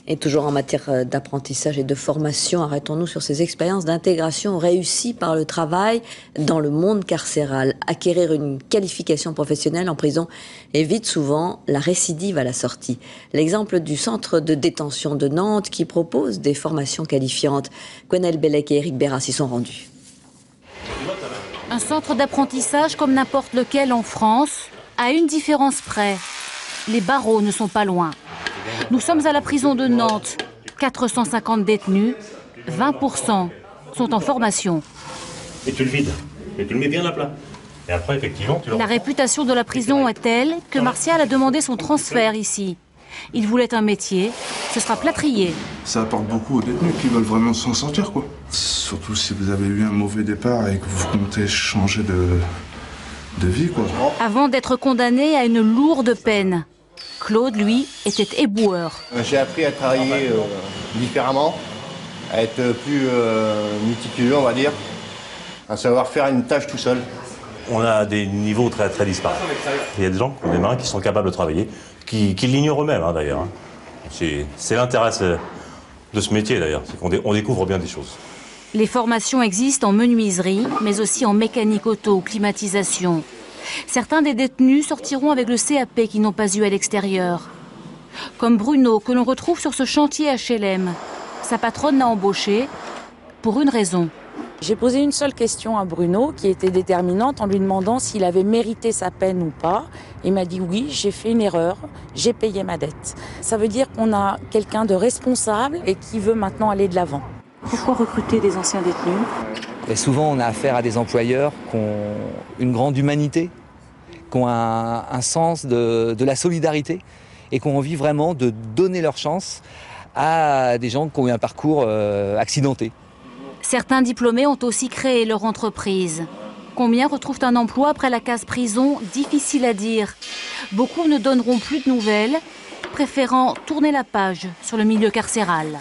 Et toujours en matière d'apprentissage et de formation, arrêtons-nous sur ces expériences d'intégration réussies par le travail dans le monde carcéral. Acquérir une qualification professionnelle en prison évite souvent la récidive à la sortie. L'exemple du centre de détention de Nantes qui propose des formations qualifiantes. Gwenelle Bellec et Éric Béras s'y sont rendus. Un centre d'apprentissage comme n'importe lequel en France, à une différence près. Les barreaux ne sont pas loin. Nous sommes à la prison de Nantes. 450 détenus, 20% sont en formation. Et tu le vides, et tu le mets bien à plat. Et après, effectivement, tu le... La réputation de la prison est telle que Martial a demandé son transfert ici. Il voulait un métier, ce sera plâtrier. Ça apporte beaucoup aux détenus qui veulent vraiment s'en sortir, quoi. Surtout si vous avez eu un mauvais départ et que vous comptez changer de vie, quoi. Avant d'être condamné à une lourde peine, Claude, lui, était éboueur. J'ai appris à travailler différemment, à être plus méticuleux, on va dire, à savoir faire une tâche tout seul. On a des niveaux très, très dispares. Il y a des gens qui ont des mains qui sont capables de travailler, qui l'ignorent eux-mêmes, hein, d'ailleurs. Hein. C'est l'intérêt de ce métier, d'ailleurs, c'est qu'on découvre bien des choses. Les formations existent en menuiserie, mais aussi en mécanique auto, climatisation. Certains des détenus sortiront avec le CAP qu'ils n'ont pas eu à l'extérieur. Comme Bruno, que l'on retrouve sur ce chantier HLM. Sa patronne l'a embauché pour une raison. J'ai posé une seule question à Bruno qui était déterminante en lui demandant s'il avait mérité sa peine ou pas. Il m'a dit oui, j'ai fait une erreur, j'ai payé ma dette. Ça veut dire qu'on a quelqu'un de responsable et qui veut maintenant aller de l'avant. Pourquoi recruter des anciens détenus ? Et souvent, on a affaire à des employeurs qui ont une grande humanité, qui ont un sens de la solidarité et qui ont envie vraiment de donner leur chance à des gens qui ont eu un parcours accidenté. Certains diplômés ont aussi créé leur entreprise. Combien retrouvent un emploi après la case prison ? Difficile à dire. Beaucoup ne donneront plus de nouvelles, préférant tourner la page sur le milieu carcéral.